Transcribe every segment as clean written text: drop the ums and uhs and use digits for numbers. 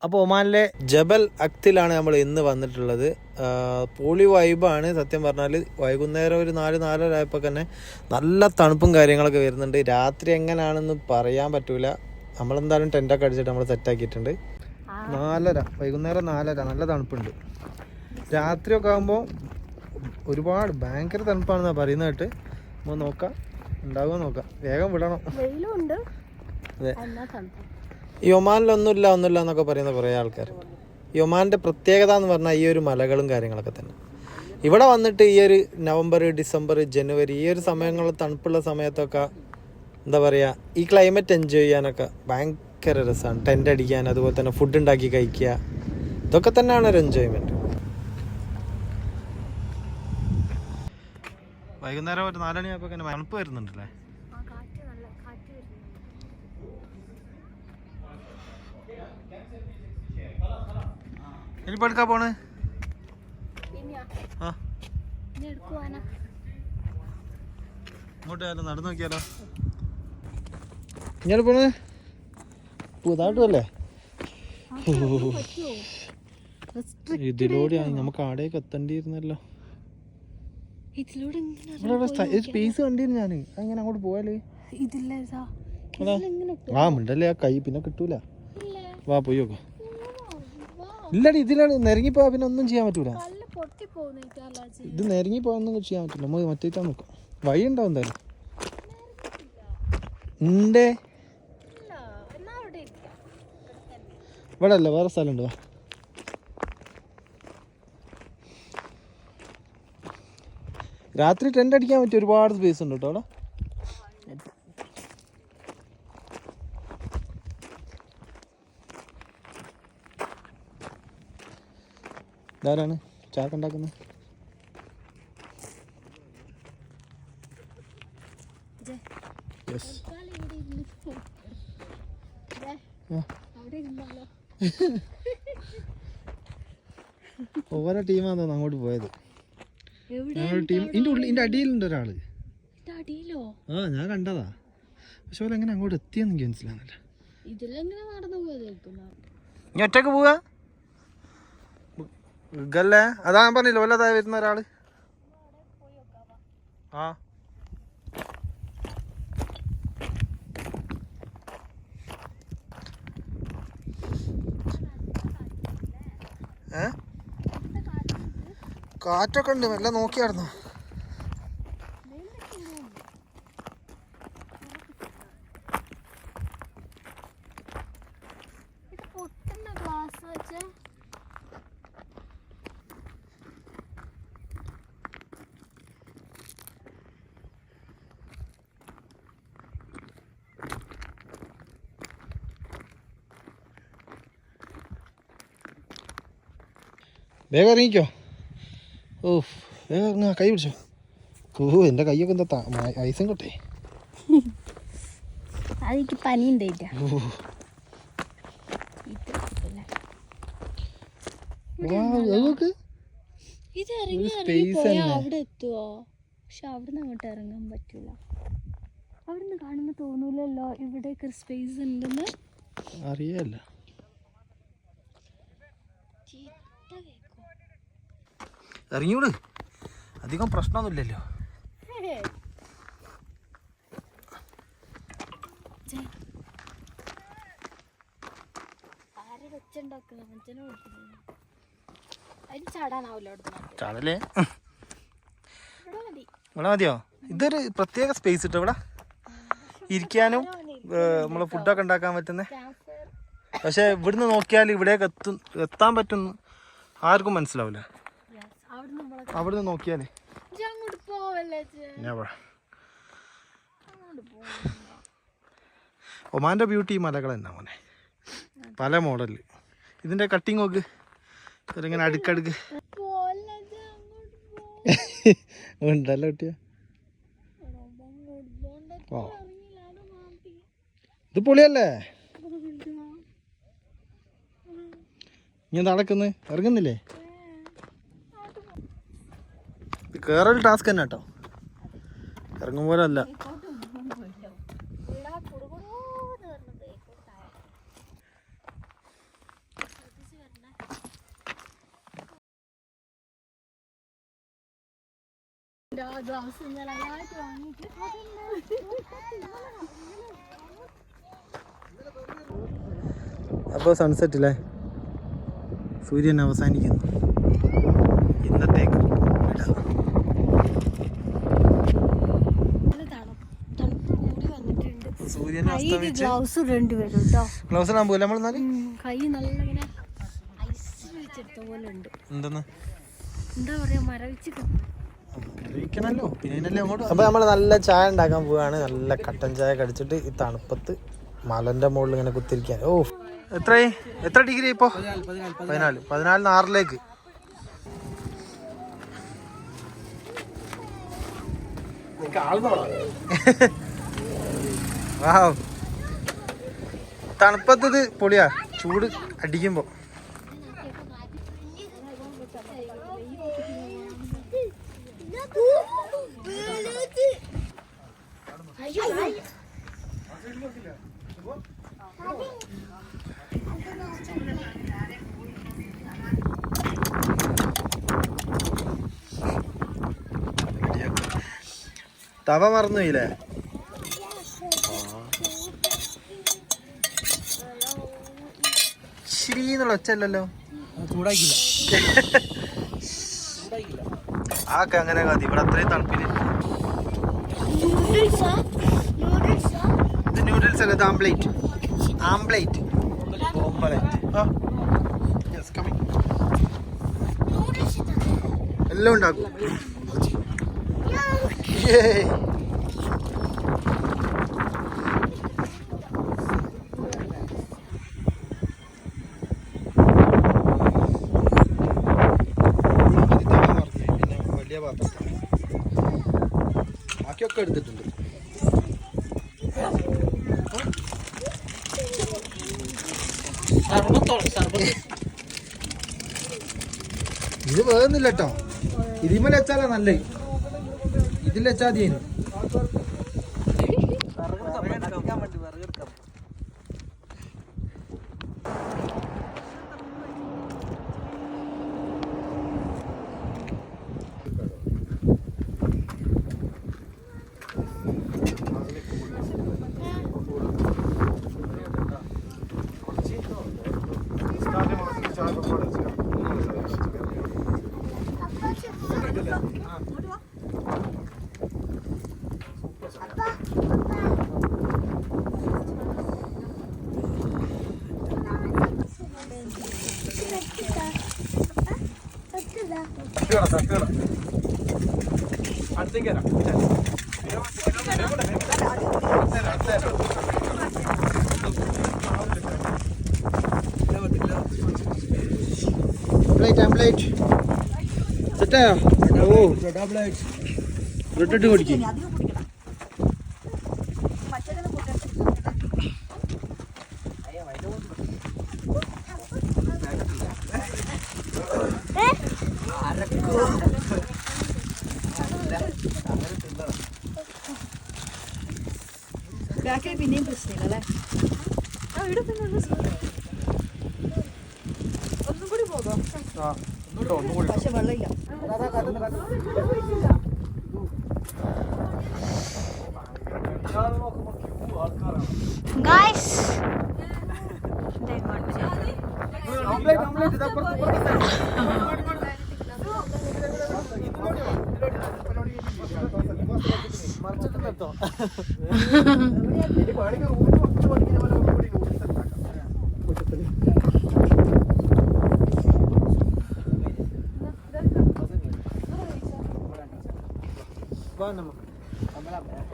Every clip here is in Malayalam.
അപ്പോൾ ഒമാനിലെ ജബൽ അക്തിലാണ് നമ്മൾ ഇന്ന് വന്നിട്ടുള്ളത്. പൊളി വൈബാണ്. സത്യം പറഞ്ഞാൽ വൈകുന്നേരം ഒരു 4-4:30 ആയപ്പോൾ തന്നെ നല്ല തണുപ്പും കാര്യങ്ങളൊക്കെ വരുന്നുണ്ട്. രാത്രി എങ്ങനെയാണെന്ന് പറയാൻ പറ്റൂല. നമ്മളെന്തായാലും ടെൻറ്റൊക്കെ അടിച്ചിട്ട് നമ്മൾ സെറ്റാക്കിയിട്ടുണ്ട്. 4:30 വൈകുന്നേരം 4:30 നല്ല തണുപ്പുണ്ട്. രാത്രിയൊക്കെ ആകുമ്പോൾ ഒരുപാട് ഭയങ്കര തണുപ്പാണെന്നാണ് പറയുന്നത് കേട്ട്. നമ്മൾ നോക്കാം, ഉണ്ടാകുമോ നോക്കാം. വേഗം വിടണം. അതെ, ഈ ഒമാനിലൊന്നുമില്ല എന്നൊക്കെ പറയുന്ന കുറേ ആൾക്കാർ. ഈ ഒമാൻ്റെ പ്രത്യേകത എന്ന് പറഞ്ഞാൽ ഈ ഒരു മലകളും കാര്യങ്ങളൊക്കെ തന്നെ. ഇവിടെ വന്നിട്ട് ഈ ഒരു നവംബർ, ഡിസംബർ, ജനുവരി ഈ ഒരു സമയങ്ങളിൽ തണുപ്പുള്ള സമയത്തൊക്കെ എന്താ പറയുക, ഈ ക്ലൈമറ്റ് എൻജോയ് ചെയ്യാനൊക്കെ ഭയങ്കര രസമാണ്. ടെൻ്റ് അടിക്കാൻ, അതുപോലെ തന്നെ ഫുഡ് ഉണ്ടാക്കി കഴിക്കുക, ഇതൊക്കെ തന്നെയാണ് ഒരു എൻജോയ്മെൻറ്റ്. വൈകുന്നേരം ഒരു 4 മണിയായപ്പോൾ തന്നെ തണുപ്പ് വരുന്നുണ്ടല്ലേ. ഇനിയിപ്പോ എടുക്കാ പോണ്? ഇങ്ങോട്ട് നടന്നു നോക്കിയാലോ. ഇങ്ങനെ പോണ് പുതാട്ടല്ലേ. ഇതിലൂടെ നമുക്ക് ആടേക്ക് എത്തേണ്ടിയിരുന്നല്ലോ. സ്പേസ് കണ്ടിരുന്നു ഞാൻ. അങ്ങനെ അങ്ങോട്ട് പോയാല് മിണ്ടല്ലേ, ആ കൈ പിന്നെ കിട്ടൂല. വാ പോയി നോക്കാം. ഇല്ലടി, ഇതിലാണ് നിരങ്ങിപ്പോ പിന്നെ ഒന്നും ചെയ്യാൻ പറ്റൂല. ഇത് നിരങ്ങിപ്പോ ഒന്നും ചെയ്യാൻ പറ്റില്ല. നമുക്ക് മറ്റേറ്റാ നോക്കാം. വഴി ഉണ്ടാവും എന്തായാലും. ഉണ്ടേ ഇവിടെ അല്ല, വേറെ സ്ഥലമുണ്ട്. വാ. രാത്രി ടെൻ്റ് അടിക്കാൻ പറ്റിയ ഒരുപാട് സ്പേസ് ഉണ്ട് കേട്ടോ അവിടെ. ഇതാരാണ് ചാക്ക് ഉണ്ടാക്കുന്നത്? ഓരോ ടീമാന്ന് തോന്നുന്നു അങ്ങോട്ട് പോയത്. ടീം ഇതിന്റെ അടിയിലുണ്ട് ഒരാള്. ഞാൻ കണ്ടതാ. പക്ഷെ ഓല എങ്ങനെ അങ്ങോട്ട് എത്തിയെന്ന് എനിക്ക് മനസ്സിലാകുന്നില്ല. ഇനി ഒറ്റക്ക് പോവാ ഗല്ലേ? അതാ ഞാൻ പറഞ്ഞില്ല, വല്ലതായി വരുന്ന ഒരാള്. ആ കാറ്റൊക്കെ ഉണ്ട്, മെല്ലെ നോക്കിയായിരുന്നു. വേഗം ഇറങ്ങിക്കോ. ഓ വേഗം ഇറങ്ങാ. കൈ പിടിച്ചോ. ഓ എൻ്റെ കൈയൊക്കെ എന്താ ഐസും കൊട്ടേ. പനി അവിടെ എത്തുവോ? പക്ഷെ അവിടുന്ന് അങ്ങോട്ട് ഇറങ്ങാൻ പറ്റൂല. അവിടുന്ന് കാണുമ്പോ തോന്നൂലല്ലോ ഇവിടെയൊക്കെ സ്പേസ് ഉണ്ടെന്ന്. അറിയാല്ല. ഇറങ്ങിയോട്, അധികം പ്രശ്നമൊന്നുമില്ലല്ലോ. ചാടല്ലേ? ഇവിടെ മതിയോ? ഇതൊരു പ്രത്യേക സ്പേസ് ഇട്ടോ ഇവിടെ ഇരിക്കാനും നമ്മള് ഫുഡൊക്കെ ഉണ്ടാക്കാൻ പറ്റുന്നേ. പക്ഷെ ഇവിടുന്ന് നോക്കിയാൽ ഇവിടേക്ക് എത്താൻ പറ്റുന്നു ആർക്കും മനസ്സിലാവില്ല. അവിടുന്ന് നോക്കിയാലേ ഒമാൻ്റെ ബ്യൂട്ടി മലകൾ തന്നെ മോനെ, പല മോഡല്. ഇതിന്റെ കട്ടിങ് നോക്ക്, ഇങ്ങനെ അടുക്കടുക്ക് ഉണ്ടല്ലോ കുട്ടിയ. ഇത് പൊളിയല്ലേ? ഇനി നടക്കുന്നു, ഇറങ്ങുന്നില്ലേ? കേറൽ ടാസ്ക് തന്നെ കേട്ടോ, ഇറങ്ങുമ്പോഴല്ല. അപ്പോൾ സൺസെറ്റ് അല്ലേ, സൂര്യൻ അവസാനിക്കുന്നു ഇന്നത്തേക്ക്. സൂര്യൻ അസ്തമിച്ച് ഗ്ലൗസ് ഇടേണ്ടി വരും കേട്ടോ. ഗ്ലൗസ് ഇടാൻ പോകില്ല നമ്മൾ. കൈ നല്ല ഇങ്ങനെ ഐസ് വെച്ചെടുത്ത പോലെ ഉണ്ട്. എന്തെന്ന് എന്താ പറയാ, മരവിച്ച് അപ്പൊ നമ്മള് നല്ല ചായ ഉണ്ടാക്കാൻ പോവാണ്. നല്ല കട്ടൻ ചായ കടിച്ചിട്ട് ഈ തണുപ്പത്ത് മലന്റെ മുകളിൽ ഇങ്ങനെ കുത്തിരിക്കാൻ. ഓ എത്ര ഡിഗ്രി ഇപ്പോ? 14 6ലേക്ക്. തണുപ്പത്ത് പൊളിയാ, ചൂട് അടിക്കുമ്പോ. തവ മറന്നുപോയില്ലേ? ശരിന്നുള്ള ഒച്ചല്ലോ. ചൂടാക്കില്ല ആക്കെ അങ്ങനെ മതി. ഇവിടെ അത്രയും തണുപ്പില് ഇത് നൂഡിൽസ് അല്ല, ഇത് ആംപ്ലേറ്റ്. ആംപ്ലേറ്റ് എല്ലാം ഉണ്ടാക്കും. വലിയ പാത്രം ബാക്കിയൊക്കെ എടുത്തിട്ടുണ്ട്. ഇത് വേകുന്നില്ല കേട്ടോ. ഇതിമേൽ വെച്ചാലാ നല്ല. ഇതിൽ വെച്ചാൽ മതിയേനു. അടുത്തേക്ക് സെറ്റായോ? ഓ ബ്രെഡ് കുടിക്കും. പിന്നെയും പ്രശ്നമില്ലല്ലേ? ഒന്നും കൂടി പോകാം. പക്ഷെ വെള്ളമില്ല.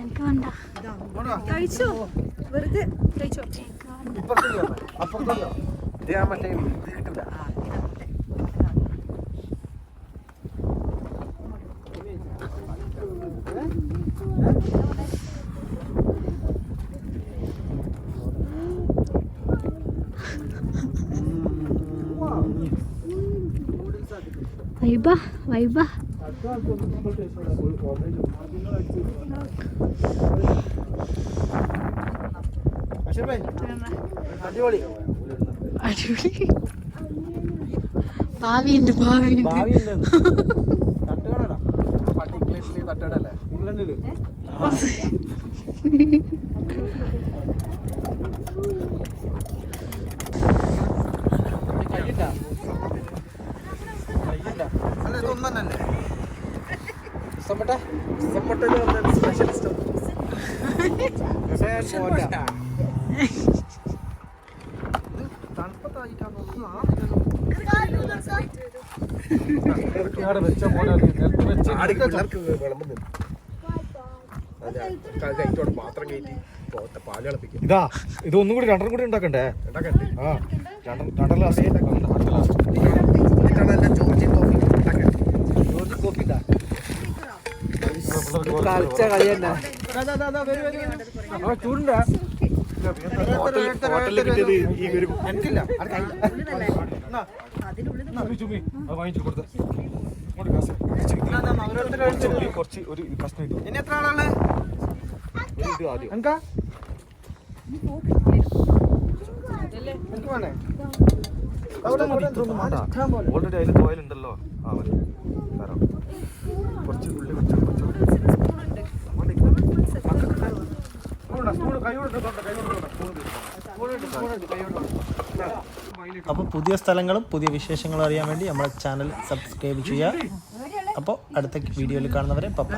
എനിക്ക് വേണ്ട, കഴിച്ചോ, വെറുതെ കഴിച്ചോ. വൈബ വൈബ. അടിപൊളി അടിപൊളി. ഭാവിയുണ്ട് ഭാവിയുണ്ട്. ഇംഗ്ലണ്ടില് അല്ല ഇതൊന്നും തന്നെ സ്പെഷ്യലിസ്റ്റ് ഇതാ ഇതൊന്നും കൂടി രണ്ടെണ്ണം കൂടി ഉണ്ടാക്കണ്ടേ ആ രണ്ടെണ്ണം കളിച്ച കളി തന്നെ ചൂടുണ്ടാ എനിക്കില്ല കുറച്ച് ഒരു കഷ്ണം ഇത് ഇനി എത്ര ആളാണ് ആദ്യം എനിക്ക് വേണേ ഓൾറെഡി അതിൽ ഓയിൽ ഉണ്ടല്ലോ ആ മതി തരാം കുറച്ച് ഉള്ളി വെച്ച് അപ്പോൾ പുതിയ സ്ഥലങ്ങളും പുതിയ വിശേഷങ്ങളും അറിയാൻ വേണ്ടി നമ്മുടെ ചാനൽ സബ്സ്ക്രൈബ് ചെയ്യുക. അപ്പോൾ അടുത്ത വീഡിയോയിൽ കാണുന്നവരെ പപ്പ.